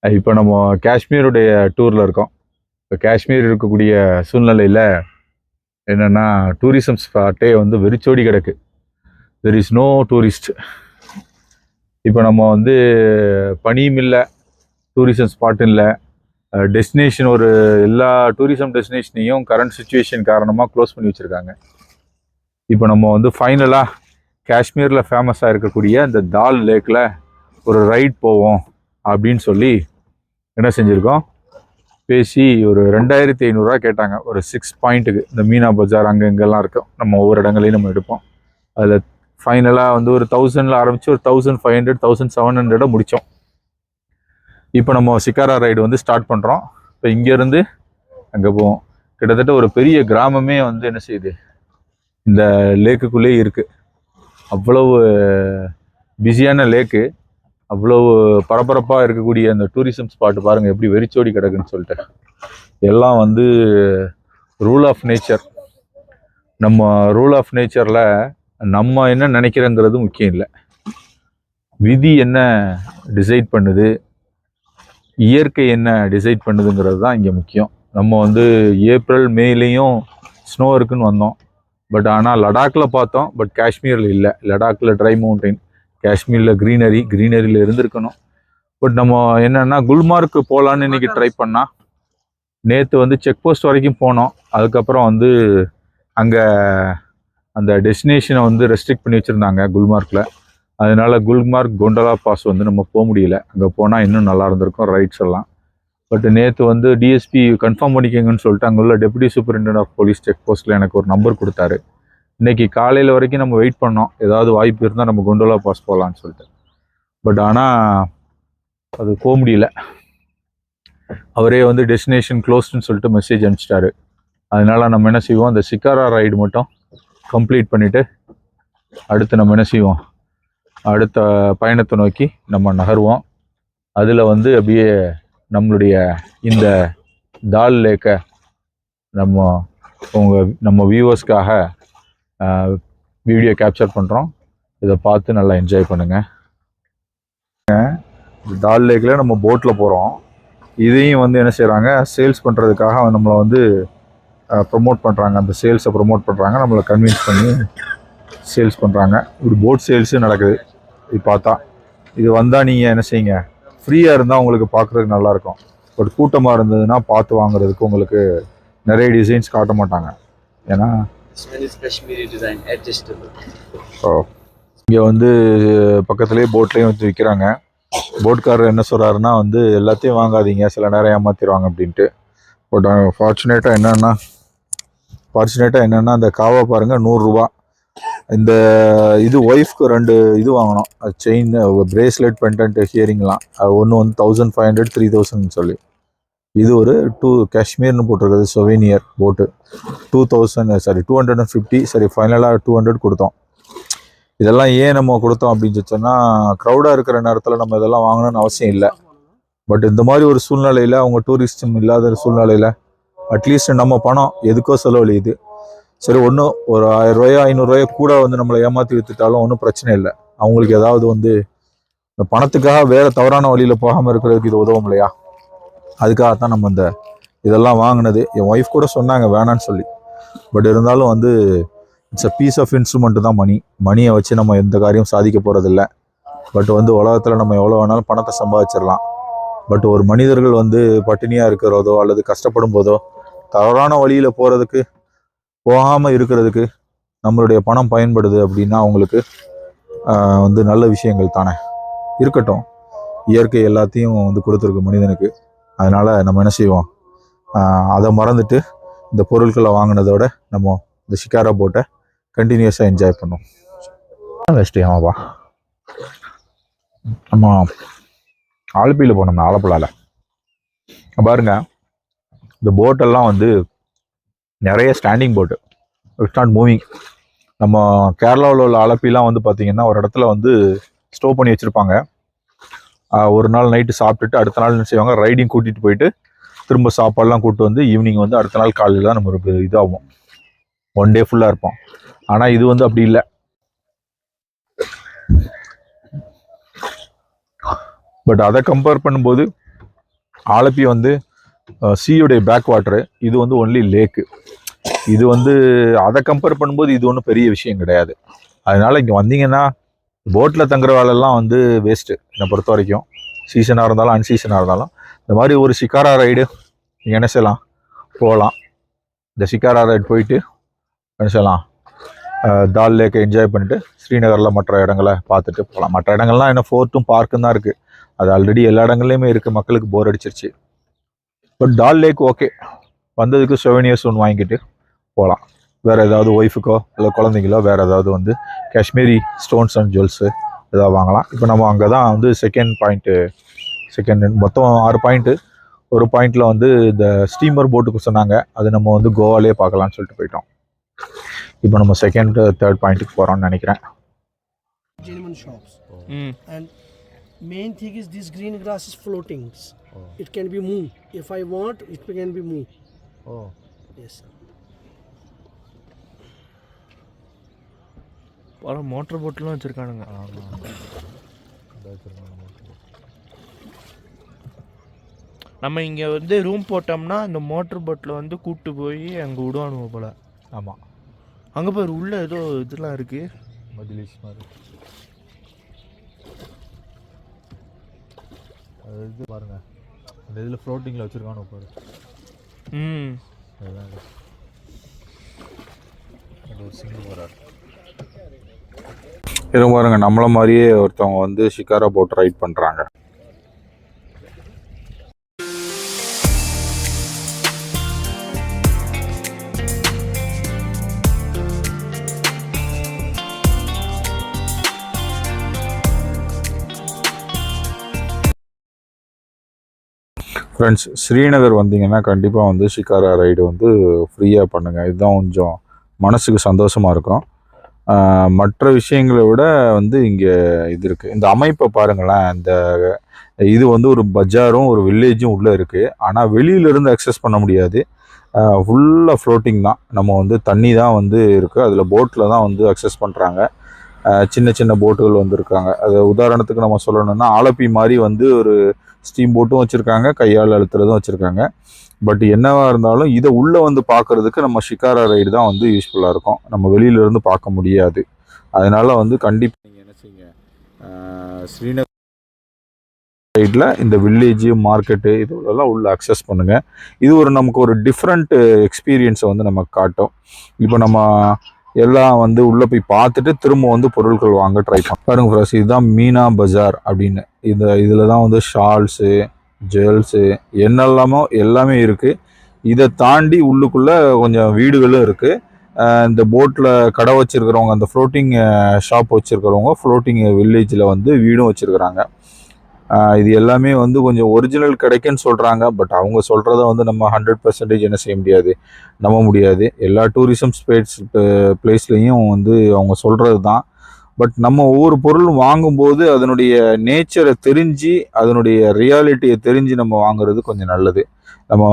இப்போ நம்ம காஷ்மீருடைய டூரில் இருக்கோம். இப்போ காஷ்மீர் இருக்கக்கூடிய சூழ்நிலையில் என்னென்னா டூரிசம் ஸ்பாட்டே வந்து வெறிச்சோடி கிடக்கு. There is no tourist. இப்போ நம்ம வந்து பனியும் இல்லை, டூரிசம் ஸ்பாட்டும் இல்லை, டெஸ்டினேஷன் ஒரு எல்லா டூரிசம் டெஸ்டினேஷனையும் கரண்ட் சுச்சுவேஷன் காரணமாக க்ளோஸ் பண்ணி வச்சுருக்காங்க. இப்போ நம்ம வந்து ஃபைனலாக காஷ்மீரில் ஃபேமஸாக இருக்கக்கூடிய இந்த தால் லேக்கில் ஒரு ரைட் போவோம் அப்படின்னு சொல்லி என்ன செஞ்சுருக்கோம், பேசி ஒரு 2500 கேட்டாங்க ஒரு 6 பாயிண்ட்டுக்கு. இந்த மீனா பஜார் அங்கே இங்கெல்லாம் இருக்கும், நம்ம ஒவ்வொரு இடங்களையும் நம்ம எடுப்போம். அதில் ஃபைனலாக வந்து ஒரு 1000 ஆரம்பித்து ஒரு 1500 1700 முடித்தோம். இப்போ நம்ம சிக்காரா ரைடு வந்து ஸ்டார்ட் பண்ணுறோம். இப்போ இங்கேருந்து அங்கே போவோம். கிட்டத்தட்ட ஒரு பெரிய கிராமமே வந்து என்ன செய்யுது, இந்த லேக்குக்குள்ளே இருக்குது. அவ்வளவு பிஸியான லேக்கு, அவ்வளவு பரபரப்பாக இருக்கக்கூடிய அந்த டூரிசம் ஸ்பாட்டு பாருங்கள் எப்படி வெறிச்சோடி கிடக்குன்னு சொல்லிட்டு. எல்லாம் வந்து ரூல் ஆஃப் நேச்சர். நம்ம ரூல் ஆஃப் நேச்சரில் நம்ம என்ன நினைக்கிறோங்கிறது முக்கியம் இல்லை, விதி என்ன டிசைட் பண்ணுது, இயற்கை என்ன டிசைட் பண்ணுதுங்கிறது தான் இங்கே முக்கியம். நம்ம வந்து ஏப்ரல் மேலேயும் ஸ்னோ இருக்குன்னு வந்தோம். பட் ஆனால் லடாக்கில் பார்த்தோம், பட் காஷ்மீரில் இல்லை. லடாக்கில் ட்ரை மவுண்டைன், காஷ்மீரில் க்ரீனரியில் இருந்திருக்கணும். பட் நம்ம என்னென்னா குல்மார்க் போகலான்னு இன்றைக்கி ட்ரை பண்ணால், நேற்று வந்து செக் போஸ்ட் வரைக்கும் போனோம். அதுக்கப்புறம் வந்து அங்கே அந்த டெஸ்டினேஷனை வந்து ரெஸ்ட்ரிக்ட் பண்ணி வச்சுருந்தாங்க குல்மார்க்கில். அதனால் குல்மார்க் கோண்டலா பாஸ் வந்து நம்ம போக முடியல. அங்கே போனால் இன்னும் நல்லா இருந்திருக்கும் ரைட்ஸ் எல்லாம். பட் நேற்று வந்து டிஎஸ்பி கன்ஃபார்ம் பண்ணிக்கங்கன்னு சொல்லிட்டு அங்கே உள்ள deputy superintendent of police check போஸ்ட்டில் எனக்கு ஒரு நம்பர் கொடுத்தாரு. இன்றைக்கி காலையில் வரைக்கும் நம்ம வெயிட் பண்ணோம், ஏதாவது வாய்ப்பு இருந்தால் நம்ம கோண்டோலா பாஸ் போகலான்னு சொல்லிட்டு. பட் ஆனால் அது போக முடியல. அவரே வந்து டெஸ்டினேஷன் க்ளோஸ்டுன்னு சொல்லிட்டு மெசேஜ் அனுப்பிச்சிட்டாரு. அதனால் நம்ம என்ன செய்வோம், அந்த சிக்காரா ரைடு மட்டும் கம்ப்ளீட் பண்ணிவிட்டு அடுத்து நம்ம என்ன செய்வோம், அடுத்த பயணத்தை நோக்கி நம்ம நகர்வோம். அதில் வந்து அப்படியே நம்மளுடைய இந்த தால் லேக்கை நம்ம வியூவர்ஸ்க்காக வீடியோ கேப்சர் பண்ணுறோம். இதை பார்த்து நல்லா என்ஜாய் பண்ணுங்கள். தால் லேக்கில் நம்ம போட்டில் போகிறோம். இதையும் வந்து என்ன செய்கிறாங்க, சேல்ஸ் பண்ணுறதுக்காக நம்மளை வந்து ப்ரொமோட் பண்ணுறாங்க. அந்த சேல்ஸை ப்ரொமோட் பண்ணுறாங்க, நம்மளை கன்வின்ஸ் பண்ணி சேல்ஸ் பண்ணுறாங்க. இப்படி போட் சேல்ஸு நடக்குது. இது பார்த்தா இது வந்தால் நீங்கள் என்ன செய்யுங்க, ஃப்ரீயாக இருந்தால் உங்களுக்கு பார்க்குறதுக்கு நல்லாயிருக்கும். பட் கூட்டமாக இருந்ததுன்னா பார்த்து வாங்குறதுக்கு உங்களுக்கு நிறைய டிசைன்ஸ் காட்ட மாட்டாங்க. ஏன்னா இங்கே வந்து பக்கத்துலேயே போட்லேயும் வந்து விற்கிறாங்க. போட்காரர் என்ன சொல்கிறாருன்னா வந்து எல்லாத்தையும் வாங்காதீங்க, சில நேரம் ஏமாற்றிடுவாங்க அப்படின்ட்டு. பட் ஃபார்ச்சுனேட்டாக என்னென்னா அந்த காவா பாருங்கள் 100 ரூபா. இந்த இது ஒய்ஃப்க்கு 2 இது வாங்கினோம், செயின் பிரேஸ்லெட் பெண்டன்ட் ஹியரிங்லாம். அது ஒன்று வந்து 1500 3000 சொல்லி. இது ஒரு காஷ்மீர்னு போட்டிருக்குது சொவேனியர் போட்டு 250 சரி ஃபைனலாக 200 கொடுத்தோம். இதெல்லாம் ஏன் நம்ம கொடுத்தோம் அப்படின்னு சொன்னால், க்ரௌடாக இருக்கிற நேரத்தில் நம்ம இதெல்லாம் வாங்கணும்னு அவசியம் இல்லை. பட் இந்த மாதிரி ஒரு சூழ்நிலையில், அவங்க டூரிஸ்டும் இல்லாத சூழ்நிலையில் அட்லீஸ்ட் நம்ம பணம் எதுக்கோ செலவழியுது. சரி, ஒன்றும் ஒரு 1000 ரூபாயோ 500 ரூபாயோ கூட வந்து நம்மளை ஏமாற்றி விற்றுட்டாலும் ஒன்றும் பிரச்சனை இல்லை. அவங்களுக்கு ஏதாவது வந்து இந்த பணத்துக்காக வேறு தவறான வழியில் போகாமல் இருக்கிறதுக்கு இது உதவும் இல்லையா? அதுக்காகத்தான் நம்ம இந்த இதெல்லாம் வாங்கினது. என் ஒய்ஃப் கூட சொன்னாங்க வேணான்னு சொல்லி. பட் இருந்தாலும் வந்து it's a piece of instrument தான் மணியை வச்சு நம்ம எந்த காரியம் சாதிக்க போகிறதில்ல. பட் வந்து உலகத்தில் நம்ம எவ்வளோ வேணாலும் பணத்தை சம்பாதிச்சிடலாம். பட் ஒரு மனிதர்கள் வந்து பட்டினியாக இருக்கிறதோ அல்லது கஷ்டப்படும் போதோ தவறான வழியில் போகாமல் இருக்கிறதுக்கு நம்மளுடைய பணம் பயன்படுது அப்படின்னா அவங்களுக்கு வந்து நல்ல விஷயங்கள் தானே இருக்கட்டும். இயற்கை எல்லாத்தையும் வந்து கொடுத்துருக்கு மனிதனுக்கு. அதனால் நம்ம என்ன செய்வோம், அதை மறந்துட்டு இந்த பொருட்களை வாங்கினதோட நம்ம இந்த ஷிக்காரா போட்டை கண்டினியூஸாக என்ஜாய் பண்ணோம். வெஸ்ட்டு ஆமாப்பா, நம்ம ஆலப்பியில் போனோம்னா ஆலப்புழாவில் பாருங்க, இந்த போட்டெல்லாம் வந்து நிறைய ஸ்டாண்டிங் போட்டு, இட்ஸ் நாட் மூவிங். நம்ம கேரளாவில் உள்ள ஆலப்பிலாம் வந்து பார்த்திங்கன்னா ஒரு இடத்துல வந்து ஸ்டோ பண்ணி வச்சுருப்பாங்க. ஒரு நாள் நைட்டு சாப்பிட்டுட்டு அடுத்த நாள் என்ன செய்வாங்க, ரைடிங் கூட்டிகிட்டு போயிட்டு திரும்ப சாப்பாடெலாம் கூப்பிட்டு வந்து ஈவினிங் வந்து அடுத்த நாள் காலையில் தான் நம்ம ஒரு இதாகும், 1 டே ஃபுல்லாக இருப்போம். ஆனால் இது வந்து அப்படி இல்லை. பட் அதை கம்பேர் பண்ணும்போது ஆலப்பி வந்து சீயுடைய பேக் வாட்டரு, இது வந்து ஒன்லி லேக்கு. இது வந்து அதை கம்பேர் பண்ணும்போது இது ஒன்றும் பெரிய விஷயம் கிடையாது. அதனால இங்கே வந்தீங்கன்னா போட்டில் தங்குற வேலையெல்லாம் வந்து வேஸ்ட்டு என்னை பொறுத்த வரைக்கும். சீசனாக இருந்தாலும் அன்சீசனாக இருந்தாலும் இந்த மாதிரி ஒரு ஷிகாரா ரைடு நீங்கள் என்ன செய்யலாம், போகலாம். இந்த ஷிகாரா ரைடு போயிட்டு என்ன செய்யலாம், தால் லேக்கை என்ஜாய் பண்ணிவிட்டு ஸ்ரீநகரில் மற்ற இடங்களை பார்த்துட்டு போகலாம். மற்ற இடங்கள்லாம் என்ன ஃபோர்ட்டும் பார்க்கும் தான் இருக்குது. அது ஆல்ரெடி எல்லா இடங்கள்லையுமே இருக்குது, மக்களுக்கு போர் அடிச்சிருச்சு. பட் டால் லேக் ஓகே, வந்ததுக்கு செவனியர்ஸ் ஒன்று வாங்கிட்டு போகலாம். வேறு ஏதாவது ஒய்ஃபுக்கோ இல்லை குழந்தைங்களோ வேறு ஏதாவது வந்து காஷ்மீரி ஸ்டோன்ஸ் அண்ட் ஜுவல்ஸு ஏதாவது வாங்கலாம். இப்போ நம்ம அங்கே தான் வந்து செகண்ட் மொத்தம் 6 பாயிண்ட்டு. ஒரு பாயிண்டில் வந்து இந்த ஸ்டீமர் போட்டுக்கு சொன்னாங்க, அது நம்ம வந்து கோவாலே பார்க்கலான்னு சொல்லிட்டு போயிட்டோம். இப்போ நம்ம செகண்ட் தேர்ட் பாயிண்ட்டுக்கு போகிறோம்னு நினைக்கிறேன். Genuine shops. And main thing is this green grass is floating. It can be moved. If I want, it can be moved. Oh. Yes. பல மோட்டர் போட்லாம் வச்சுருக்கானுங்க. நம்ம இங்கே வந்து ரூம் போட்டோம்னா அந்த மோட்டர் போட்டில் வந்து கூப்பிட்டு போய் அங்கே விடுவானுங்க போல். ஆமாம், அங்கே போய் உள்ள ஏதோ இதெல்லாம் இருக்குது, மஜ்லிஸ் மாதிரி. அது இது பாருங்கள், அந்த இதில் ஃப்ளோட்டிங்கில் வச்சுருக்கானு பாரு. அதுதான் ஒரு சிங்கிள் போகிறார். இது பாருங்க, நம்மள மாதிரியே ஒருத்தவங்க வந்து ஷிகாரா போட் ரைட் பண்ணுறாங்க. ஃப்ரெண்ட்ஸ், ஸ்ரீநகர் வந்தீங்கன்னா கண்டிப்பாக வந்து ஷிகாரா ரைடு வந்து ஃப்ரீயாக பண்ணுங்கள். இதுதான் கொஞ்சம் மனசுக்கு சந்தோஷமாக இருக்கும். மற்ற விஷயங்களை விட வந்து இங்கே இது இருக்குது. இந்த அமைப்பை பாருங்களேன். இது வந்து ஒரு பஜாரும் ஒரு வில்லேஜும் உள்ளே இருக்குது. ஆனால் வெளியிலேருந்து அக்சஸ் பண்ண முடியாது. ஃபுல்லாக ஃப்ளோட்டிங் தான். நம்ம வந்து தண்ணி தான் வந்து இருக்குது. அதில் போட்டில் தான் வந்து அக்சஸ் பண்ணுறாங்க. சின்ன சின்ன போட்டுகள் வந்துருக்காங்க. அது உதாரணத்துக்கு நம்ம சொல்லணும்னா ஆலப்பி மாதிரி வந்து ஒரு ஸ்டீம் போட்டும் வச்சுருக்காங்க, கையால் அழுத்துறதும் வச்சுருக்காங்க. பட் என்னவா இருந்தாலும் இதை உள்ளே வந்து பார்க்குறதுக்கு நம்ம ஷிகாரா ரைடு தான் வந்து யூஸ்ஃபுல்லாக இருக்கும். நம்ம வெளியிலேருந்து பார்க்க முடியாது. அதனால் வந்து கண்டிப்பாக நீங்கள் என்ன செய்யுங்க, ஸ்ரீநகர் சைடில் இந்த வில்லேஜு மார்க்கெட்டு இதெல்லாம் உள்ள அக்சஸ் பண்ணுங்கள். இது நமக்கு ஒரு டிஃப்ரெண்ட் எக்ஸ்பீரியன்ஸை வந்து நமக்கு காட்டும். இப்போ நம்ம எல்லாம் வந்து உள்ளே போய் பார்த்துட்டு திரும்ப வந்து பொருட்கள் வாங்க ட்ரை பண்ணோம். பாருங்க ஃப்ரெண்ட்ஸ், இதுதான் மீனா பஜார் அப்படின்னு. இதில் தான் வந்து ஷால்ஸு, ஜுவல்ஸு என்னெல்லாமோ எல்லாமே இருக்குது. இதை தாண்டி உள்ளுக்குள்ளே கொஞ்சம் வீடுகளும் இருக்குது. இந்த போட்டில் கடை வச்சுருக்கிறவங்க, அந்த ஃப்ளோட்டிங் ஷாப் வச்சுருக்கிறவங்க ஃப்ளோட்டிங் வில்லேஜில் வந்து வீடும் வச்சுருக்குறாங்க. இது எல்லாமே வந்து கொஞ்சம் ஒரிஜினல் கிடைக்குன்னு சொல்கிறாங்க. பட் அவங்க சொல்கிறத வந்து நம்ம 100% என்ன செய்ய முடியாது, நம்ப முடியாது. எல்லா டூரிசம் பிளேஸ்லேயும் வந்து அவங்க சொல்கிறது தான். பட் நம்ம ஒவ்வொரு பொருளும் வாங்கும்போது அதனுடைய நேச்சரை தெரிஞ்சு, அதனுடைய ரியாலிட்டியை தெரிஞ்சு நம்ம வாங்குறது கொஞ்சம் நல்லது. நம்ம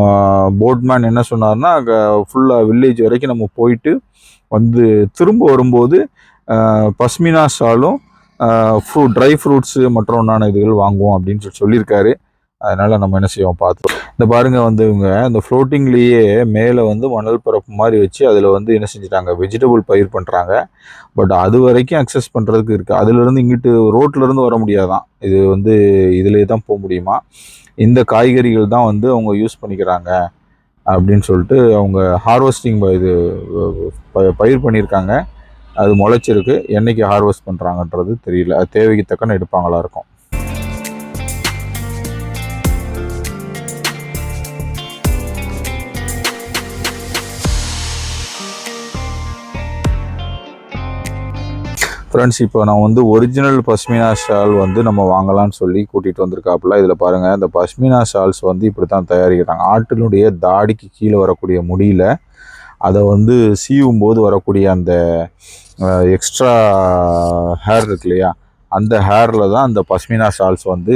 போட்மேன் என்ன சொன்னார்னா, ஃபுல்லாக வில்லேஜ் வரைக்கும் நம்ம போயிட்டு வந்து திரும்ப வரும்போது பஸ்மினா ஷாலும் ட்ரை ஃப்ரூட்ஸு மற்றும் ஒன்றான இதுகள் வாங்குவோம் அப்படின்னு சொல்லியிருக்காரு. அதனால் நம்ம என்ன செய்வோம் பார்த்தோம். இந்த பாருங்கள் வந்து இவங்க இந்த ஃப்ளோட்டிங்லேயே மேலே வந்து மணல் பரப்பு மாதிரி வச்சு அதில் வந்து என்ன செஞ்சுட்டாங்க, வெஜிடபிள் பயிர் பண்ணுறாங்க. பட் அது வரைக்கும் அக்சஸ் பண்ணுறதுக்கு இருக்குது. அதுலேருந்து இங்கிட்டு ரோட்லேருந்து வர முடியாதான். இது வந்து இதிலே தான் போக முடியுமா. இந்த காய்கறிகள் தான் வந்து அவங்க யூஸ் பண்ணிக்கிறாங்க அப்படின்னு சொல்லிட்டு அவங்க ஹார்வெஸ்டிங் இது பயிர் பண்ணியிருக்காங்க. அது முளைச்சிருக்கு. என்னைக்கு ஹார்வெஸ்ட் பண்ணுறாங்கன்றது தெரியல. அது தேவைக்கு தக்கன எடுப்பாங்களா இருக்கும். ஃப்ரெண்ட்ஸ், இப்போ நான் வந்து ஒரிஜினல் பஷ்மினா ஷால் வந்து நம்ம வாங்கலாம்னு சொல்லி கூட்டிகிட்டு வந்திருக்காப்புல. இதில் பாருங்கள், இந்த பஷ்மினா ஷால்ஸ் வந்து இப்படி தான் தயாரிக்கிறாங்க. ஆட்டினுடைய தாடிக்கு கீழே வரக்கூடிய முடியில் அதை வந்து சீவும் போது வரக்கூடிய அந்த எக்ஸ்ட்ரா ஹேர் இருக்கு இல்லையா, அந்த ஹேரில் தான் அந்த பஷ்மினா ஷால்ஸ் வந்து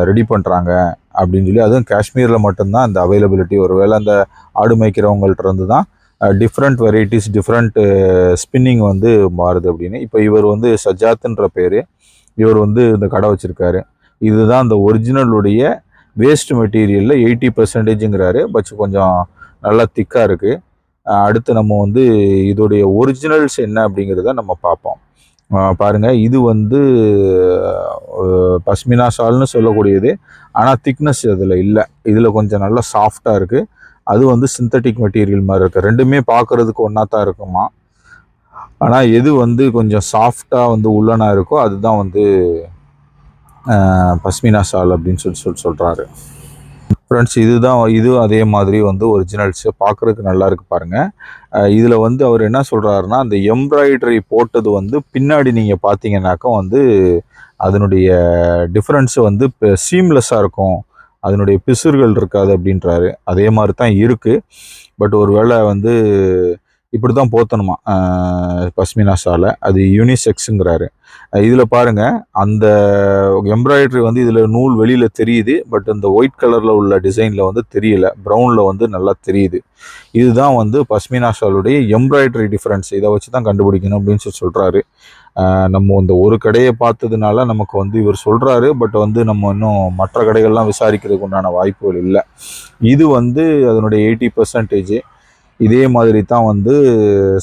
ரெடி பண்ணுறாங்க அப்படின்னு சொல்லி. அதுவும் காஷ்மீரில் மட்டும்தான் அந்த அவைலபிலிட்டி. ஒருவேளை அந்த ஆடு மேய்க்கிறவங்கள்ட்ட இருந்து தான் டிஃப்ரெண்ட் வெரைட்டிஸ், டிஃப்ரெண்ட் ஸ்பின்னிங் வந்து மாறுது அப்படின்னு. இப்போ இவர் வந்து சஜாத்துன்ற பேர், இவர் வந்து இந்த கடை வச்சுருக்காரு. இதுதான் அந்த ஒரிஜினலுடைய வேஸ்ட் மெட்டீரியலில் 80%ங்கிறாரு. பட் கொஞ்சம் நல்லா திக்காக இருக்குது. அடுத்து நம்ம வந்து இதோடைய ஒரிஜினல்ஸ் என்ன அப்படிங்கிறத நம்ம பார்ப்போம். பாருங்கள், இது வந்து பஷ்மினா ஷால்னு சொல்லக்கூடியது. ஆனால் திக்னஸ் அதில் இல்லை. இதில் கொஞ்சம் நல்லா சாஃப்டாக இருக்குது. அது வந்து சிந்தட்டிக் மெட்டீரியல் மாதிரி இருக்குது. ரெண்டுமே பார்க்குறதுக்கு ஒன்றா தான் இருக்குமா. ஆனால் எது வந்து கொஞ்சம் சாஃப்டாக வந்து உள்ளனா இருக்கோ அதுதான் வந்து பஷ்மினா ஷால் அப்படின்னு சொல்கிறாரு. ஃப்ரெண்ட்ஸ், இது அதே மாதிரி வந்து ஒரிஜினல்ஸு பார்க்குறதுக்கு நல்லா இருக்குது பாருங்கள். இதில் வந்து அவர் என்ன சொல்கிறாருன்னா, அந்த எம்ப்ராய்டரி போட்டது வந்து பின்னாடி நீங்கள் பார்த்தீங்கன்னாக்கா வந்து அதனுடைய டிஃப்ரென்ஸு வந்து இப்போ சீம்லெஸ்ஸாக இருக்கும், அதனுடைய பிசுறுகள் இருக்காது அப்படின்றாரு. அதே மாதிரி தான் இருக்குது. பட் ஒரு வேளை வந்து இப்படி தான் போத்தணுமா பஷ்மினா ஷாலை, அது யூனிசெக்ஸுங்கிறாரு. இதில் பாருங்கள், அந்த எம்ப்ராய்டரி வந்து இதில் நூல் வெளியில் தெரியுது. பட் இந்த ஒயிட் கலரில் உள்ள டிசைனில் வந்து தெரியல, ப்ரௌனில் வந்து நல்லா தெரியுது. இதுதான் வந்து பஷ்மினா ஷாலுடைய எம்ப்ராய்டரி டிஃப்ரென்ஸ். இதை வச்சு தான் கண்டுபிடிக்கணும் அப்படின்னு சொல்கிறாரு. நம்ம இந்த ஒரு கடையை பார்த்ததுனால நமக்கு வந்து இவர் சொல்கிறாரு. பட் வந்து நம்ம இன்னும் மற்ற கடைகள்லாம் விசாரிக்கிறதுக்கு உண்டான வாய்ப்புகள் இல்லை. இது வந்து அதனுடைய 80%. இதே மாதிரி தான் வந்து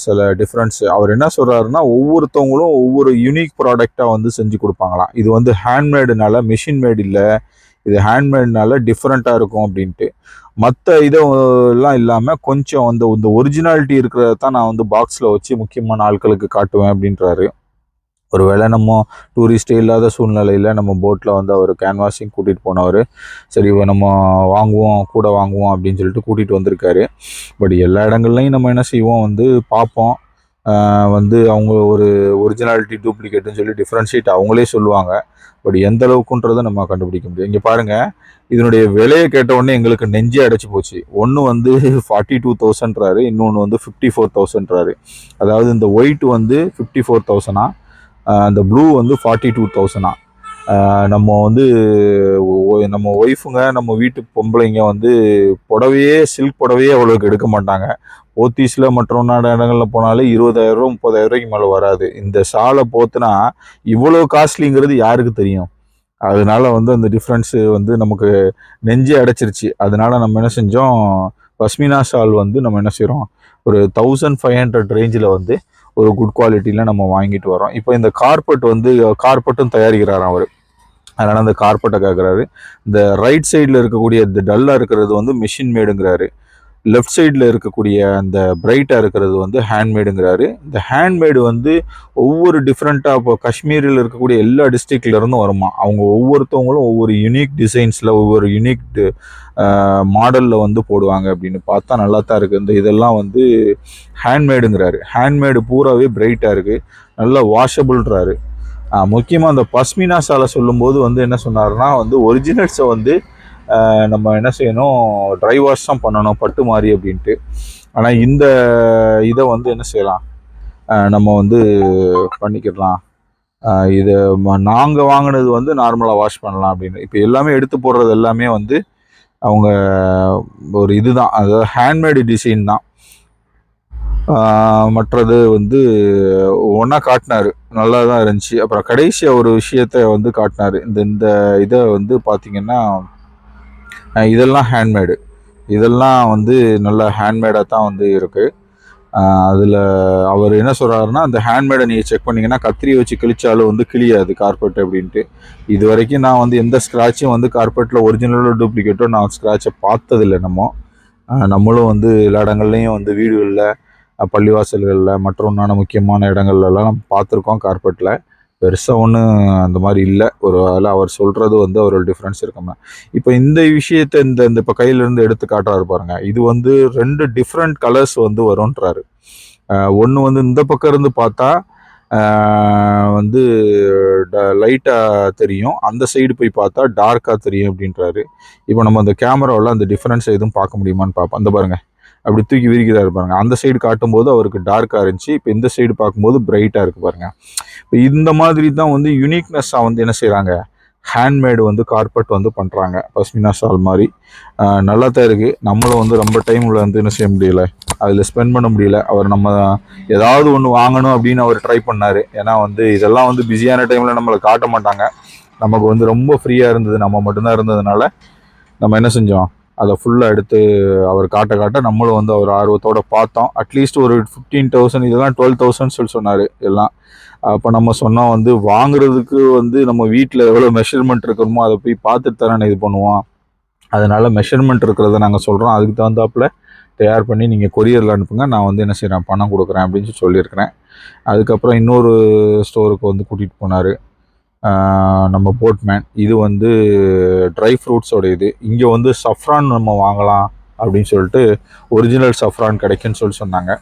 சில டிஃப்ரென்ஸ். அவர் என்ன சொல்கிறாருன்னா, ஒவ்வொருத்தவங்களும் ஒவ்வொரு யூனிக் ப்ராடக்டாக வந்து செஞ்சு கொடுப்பாங்களாம். இது வந்து ஹேண்ட்மேடுனால, மிஷின் மேட் இல்லை, இது ஹேண்ட்மேட்னால டிஃப்ரெண்ட்டாக இருக்கும் அப்படின்ட்டு. மற்ற இதெல்லாம் இல்லாமல் கொஞ்சம் வந்து இந்த ஒரிஜினாலிட்டி இருக்கிறத தான் நான் வந்து பாக்ஸில் வச்சு முக்கியமான ஆட்களுக்கு காட்டுவேன் அப்படின்றாரு. ஒரு வேளை நம்ம டூரிஸ்டே இல்லாத சூழ்நிலையில் நம்ம போட்டில் வந்து அவர் கேன்வாஸிங் கூட்டிகிட்டு போனவர். சரி நம்ம கூட வாங்குவோம் அப்படின்னு சொல்லிட்டு கூட்டிகிட்டு வந்திருக்காரு. பட் எல்லா இடங்கள்லையும் நம்ம என்ன செய்வோம் வந்து பார்ப்போம். வந்து அவங்க ஒரு ஒரிஜினாலிட்டி டூப்ளிகேட்டுன்னு சொல்லி டிஃப்ரென்ஷியேட் அவங்களே சொல்லுவாங்க. பட் எந்த அளவுக்குன்றதை நம்ம கண்டுபிடிக்க முடியும். இங்கே பாருங்கள், இதனுடைய விலையை கேட்டவுடனே எங்களுக்கு நெஞ்சே அடைச்சி போச்சு. ஒன்று வந்து 42,000றாரு, இன்னொன்று வந்து 54,000றாரு. அதாவது இந்த ஒயிட் வந்து 54,000, அந்த ப்ளூ வந்து 42,000. நம்ம வந்து நம்ம ஒய்ஃபுங்க, நம்ம வீட்டு பொம்பளைங்க வந்து புடவையே சில்க் புடவையே அவ்வளோக்கு எடுக்க மாட்டாங்க. போத்தீஸில் மற்ற இடங்களில் போனாலே 20,000 30,000 மேலே வராது. இந்த ஷாலை போத்துனா இவ்வளோ காஸ்ட்லிங்கிறது யாருக்கு தெரியும்? அதனால வந்து அந்த டிஃப்ரென்ஸு வந்து நமக்கு நெஞ்சே அடைச்சிருச்சு. அதனால நம்ம என்ன செஞ்சோம், பஷ்மினா ஷால் வந்து நம்ம என்ன செய்கிறோம், ஒரு 1500 ரேஞ்சில் வந்து ஒரு குட் குவாலிட்டியில் நம்ம வாங்கிட்டு வரோம். இப்போ இந்த கார்பெட்டும் தயாரிக்கிறாராம் அவர். அதனால் அந்த கார்பெட்டை கேட்குறாரு. இந்த ரைட் சைடில் இருக்கக்கூடிய இந்த டல்லாக இருக்கிறது வந்து மிஷின் மேடுங்கிறாரு. லெஃப்ட் சைடில் இருக்கக்கூடிய அந்த பிரைட்டாக இருக்கிறது வந்து ஹேண்ட்மேடுங்கிறாரு. இந்த ஹேண்ட்மேடு வந்து ஒவ்வொரு டிஃப்ரெண்ட்டாக, இப்போ காஷ்மீரில் இருக்கக்கூடிய எல்லா டிஸ்ட்ரிக்ட்லேருந்தும் வருமா. அவங்க ஒவ்வொருத்தவங்களும் ஒவ்வொரு யூனிக் டிசைன்ஸில் ஒவ்வொரு யூனிக் மாடலில் வந்து போடுவாங்க. அப்படின்னு பார்த்தா நல்லா தான் இருக்குது. இந்த இதெல்லாம் வந்து ஹேண்ட்மேடுங்கிறாரு. ஹேண்ட்மேடு பூராவே பிரைட்டாக இருக்குது, நல்லா வாஷபிள்ன்றாரு. முக்கியமாக அந்த பஷ்மினா ஷாலை சொல்லும்போது வந்து என்ன சொன்னார்னா, வந்து ஒரிஜினல்ஸை வந்து நம்ம என்ன செய்யணும், ட்ரை வாஷ் தான் பண்ணணும் பட்டு மாதிரி அப்படின்ட்டு. ஆனால் இந்த இதை வந்து என்ன செய்யலாம், நம்ம வந்து பண்ணிக்கிடலாம். இதை நாங்கள் வாங்கினது வந்து நார்மலாக வாஷ் பண்ணலாம் அப்படின்னு. இப்போ எல்லாமே எடுத்து போடுறது எல்லாமே வந்து அவங்க ஒரு இதுதான், அதாவது ஹேண்ட்மேடு டிசைன் தான். மற்றது வந்து ஒன்றா காட்டினார், நல்லா தான் இருந்துச்சு. அப்புறம் கடைசியாக ஒரு விஷயத்தை வந்து காட்டினார். இந்த இதை வந்து பார்த்திங்கன்னா, இதெல்லாம் ஹேண்ட்மேடு, இதெல்லாம் வந்து நல்ல ஹேண்ட்மேடாக தான் வந்து இருக்குது. அதில் அவர் என்ன சொல்கிறாருன்னா, அந்த ஹேண்ட்மேடை நீங்கள் செக் பண்ணிங்கன்னா கத்திரி வச்சு கிழிச்சாலும் வந்து கிழியாது கார்பெட் அப்படின்ட்டு. இது வரைக்கும் நான் வந்து எந்த ஸ்க்ராட்சும் வந்து கார்பெட்டில் ஒரிஜினலோ டூப்ளிகேட்டோ நான் ஸ்க்ராட்சை பார்த்ததில்லை. நம்மளும் வந்து எல்லா இடங்கள்லையும் வந்து வீடுகளில், பள்ளிவாசல்களில், மற்ற ஒன்றான முக்கியமான இடங்கள்லாம் நம்ம பார்த்துருக்கோம். கார்பெட்டில் பெருசாக ஒன்றும் அந்த மாதிரி இல்லை. ஒரு வேளை அவர் சொல்கிறது வந்து அவரோட டிஃப்ரென்ஸ் இருக்குமா. இப்போ இந்த விஷயத்தை இந்த இப்போ கையிலேருந்து எடுத்து காட்டுறாரு பாருங்கள். இது வந்து 2 டிஃப்ரெண்ட் கலர்ஸ் வந்து வரும்ன்றாரு. ஒன்று வந்து இந்த பக்கம் இருந்து பார்த்தா வந்து லைட்டாக தெரியும், அந்த சைடு போய் பார்த்தா டார்க்காக தெரியும் அப்படின்றாரு. இப்போ நம்ம அந்த கேமராவில் அந்த டிஃப்ரென்ஸ் எதுவும் பார்க்க முடியுமான்னு பார்ப்போம். அந்த பாருங்கள், அப்படி தூக்கி விரிக்கிறாரு பாருங்கள். அந்த சைடு காட்டும்போது அவருக்கு டார்க்காக இருந்துச்சு, இப்போ இந்த சைடு பார்க்கும்போது பிரைட்டாக இருக்குது பாருங்கள். இப்போ இந்த மாதிரி தான் வந்து யூனிக்னஸ்ஸாக வந்து என்ன செய்கிறாங்க, ஹேண்ட்மேடு வந்து கார்பெட் வந்து பண்ணுறாங்க. பஷ்மினா ஷால் மாதிரி நல்லா தான் இருக்குது. நம்மளும் வந்து ரொம்ப டைமில் வந்து என்ன செய்ய முடியல, அதில் ஸ்பெண்ட் பண்ண முடியல. அவர் நம்ம ஏதாவது ஒன்று வாங்கணும் அப்படின்னு அவர் ட்ரை பண்ணார். ஏன்னா வந்து இதெல்லாம் வந்து பிஸியான டைமில் நம்மளை காட்ட மாட்டாங்க. நமக்கு வந்து ரொம்ப ஃப்ரீயாக இருந்தது, நம்ம மட்டும்தான் இருந்ததுனால நம்ம என்ன செஞ்சோம், அதை ஃபுல்லாக எடுத்து அவர் காட்ட நம்மளும் வந்து அவர் ஆர்வத்தோடு பார்த்தோம். அட்லீஸ்ட் ஒரு 15,000, இதெல்லாம் 12,000 சொல்லி சொன்னார் எல்லாம். அப்போ நம்ம சொன்னோம் வந்து வாங்குறதுக்கு வந்து நம்ம வீட்டில் எவ்வளோ மெஷர்மெண்ட் இருக்கணுமோ அதை போய் பார்த்துட்டு தானே இது பண்ணுவோம். அதனால் மெஷர்மெண்ட் இருக்கிறத நாங்கள் சொல்கிறோம், அதுக்கு தகுந்தாப்பில் தயார் பண்ணி நீங்கள் கொரியரில் அனுப்புங்க, நான் வந்து என்ன செய்கிறேன் பணம் கொடுக்குறேன் அப்படின்னு சொல்லியிருக்கிறேன். அதுக்கப்புறம் இன்னொரு ஸ்டோருக்கு வந்து கூட்டிகிட்டு போனார் நம்ம போட்மேன். இது வந்து ட்ரை ஃப்ரூட்ஸோட இது. இங்கே வந்து சஃப்ரான் நம்ம வாங்கலாம் அப்படின்னு சொல்லிட்டு ஒரிஜினல் சஃப்ரான் கிடைக்குன்னு சொன்னாங்க.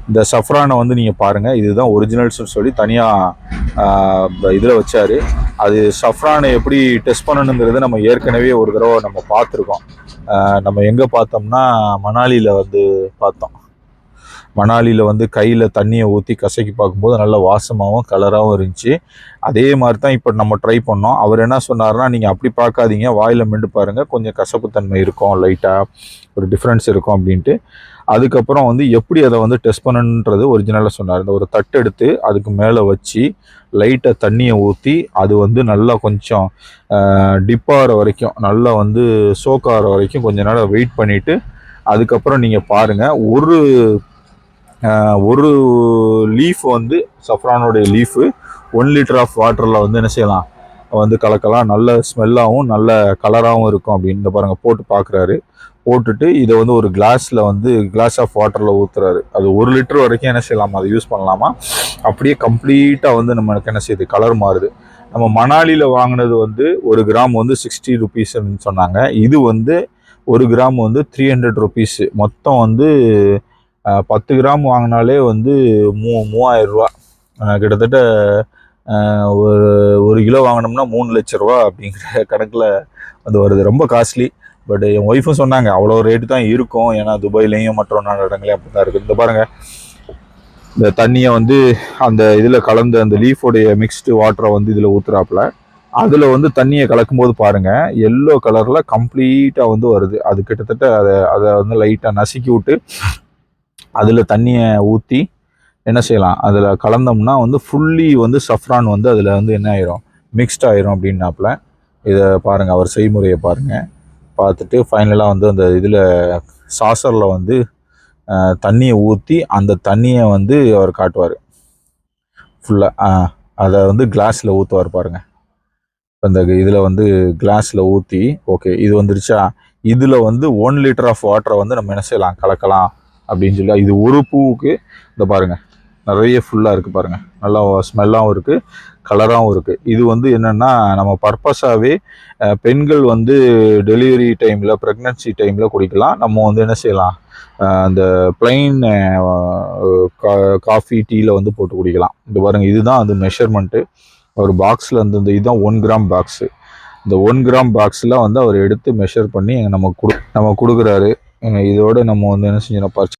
இந்த சஃப்ரானை வந்து நீங்கள் பாருங்கள், இதுதான் ஒரிஜினல்ஸ்னு சொல்லி தனியாக இதில் வச்சார். அது சஃப்ரானை எப்படி டெஸ்ட் பண்ணணுங்கிறது நம்ம ஏற்கனவே ஒரு தடவை நம்ம பார்த்துருக்கோம். நம்ம எங்கே பார்த்தோம்னா மணாலியில் வந்து பார்த்தோம். மணாலியில் வந்து கையில் தண்ணியை ஊற்றி கசக்கி பார்க்கும்போது நல்ல வாசமாகவும் கலராகவும் இருந்துச்சு. அதே மாதிரி தான் இப்போ நம்ம ட்ரை பண்ணோம். அவர் என்ன சொன்னார்னா, நீங்கள் அப்படி பார்க்காதீங்க, வாயில் மெண்டு பாருங்கள், கொஞ்சம் கசப்புத்தன்மை இருக்கும், லைட்டாக ஒரு டிஃப்ரென்ஸ் இருக்கும் அப்படின்ட்டு. அதுக்கப்புறம் வந்து எப்படி அதை வந்து டெஸ்ட் பண்ணணுன்றது ஒரிஜினலாக சொன்னார். இந்த ஒரு தட்டு எடுத்து அதுக்கு மேலே வச்சு லைட்டாக தண்ணியை ஊற்றி அது வந்து நல்லா கொஞ்சம் டிப்பாகிற வரைக்கும், நல்லா வந்து சோக்காகிற வரைக்கும் கொஞ்ச நேரம் வெயிட் பண்ணிவிட்டு அதுக்கப்புறம் நீங்கள் பாருங்கள். ஒரு லீஃப் வந்து சஃப்ரானோடைய லீஃபு 1 லிட்டர் ஆஃப் வாட்டரில் வந்து என்ன செய்யலாம் வந்து கலக்கலாம். நல்ல ஸ்மெல்லாகவும் நல்ல கலராகவும் இருக்கும் அப்படின்னு. இந்த பாருங்கள் போட்டு பார்க்குறாரு. போட்டுட்டு இதை வந்து ஒரு கிளாஸ் ஆஃப் வாட்டரில் ஊற்றுறாரு. அது 1 லிட்டர் வரைக்கும் என்ன செய்யலாமா, அதை யூஸ் பண்ணலாமா. அப்படியே கம்ப்ளீட்டாக வந்து நம்மளுக்கு என்ன செய்யுது, கலர் மாறுது. நம்ம மணாலியில் வாங்கினது வந்து 1 கிராம் வந்து 60 ருபீஸ்ன்னு சொன்னாங்க. இது வந்து 1 கிராம் வந்து 300 ருபீஸ். மொத்தம் வந்து 10 கிராம் வாங்கினாலே வந்து 3000 ரூபா. கிட்டத்தட்ட ஒரு கிலோ வாங்கினோம்னா 3 லட்ச ரூபா அப்படிங்கிற கணக்கில் வந்து வருது. ரொம்ப காஸ்ட்லி. பட் என் ஒய்ஃபும் சொன்னாங்க அவ்வளோ ரேட்டு தான் இருக்கும், ஏன்னா துபாயிலையும் மற்ற இடங்களையும் அப்படி தான் இருக்குது. இந்த பாருங்கள், இந்த தண்ணியை வந்து அந்த இதில் கலந்து அந்த லீஃபோடைய மிக்ஸ்டு வாட்டரை வந்து இதில் ஊற்றுறாப்புல. அதில் வந்து தண்ணியை கலக்கும்போது பாருங்கள் எல்லோ கலரில் கம்ப்ளீட்டாக வந்து வருது. அது கிட்டத்தட்ட அதை வந்து லைட்டாக நசுக்கி விட்டு அதில் தண்ணியை ஊற்றி என்ன செய்யலாம், அதில் கலந்தோம்னா வந்து ஃபுல்லி வந்து சஃப்ரான் வந்து அதில் வந்து என்ன ஆயிரும், மிக்ஸ்ட் ஆயிரும் அப்படின்னாப்புல. இதை பாருங்கள், அவர் செய்முறையை பாருங்கள். பார்த்துட்டு ஃபைனலாக வந்து அந்த இதில் சாசரில் வந்து தண்ணியை ஊற்றி அந்த தண்ணியை வந்து அவர் காட்டுவார் ஃபுல்லாக. அதை வந்து கிளாஸில் ஊற்றுவார் பாருங்கள். அந்த இதில் வந்து கிளாஸில் ஊற்றி, ஓகே இது வந்துருச்சா, இதில் வந்து 1 லிட்டர் ஆஃப் வாட்டரை வந்து நம்ம என்ன செய்யலாம், கலக்கலாம் அப்படின்னு சொல்லி. இது ஒரு பூவுக்கு இந்த பாருங்கள் நிறைய ஃபுல்லாக இருக்குது பாருங்கள், நல்லா ஸ்மெல்லாகவும் இருக்குது, கலராகவும் இருக்குது. இது வந்து என்னென்னா நம்ம பர்பஸாகவே பெண்கள் வந்து டெலிவரி டைமில், ப்ரெக்னன்சி டைமில் குடிக்கலாம். நம்ம வந்து என்ன செய்யலாம், அந்த பிளைன் காஃபி டீயில் வந்து போட்டு குடிக்கலாம். இந்த பாருங்கள், இதுதான் அது மெஷர்மெண்ட்டு. ஒரு பாக்ஸில் வந்து இந்த இதுதான் 1 கிராம் பாக்ஸு. இந்த 1 கிராம் பாக்ஸில் வந்து அவர் எடுத்து மெஷர் பண்ணி நம்ம கொடுக்குறாரு. இதோடு நம்ம வந்து என்ன செஞ்சோம்,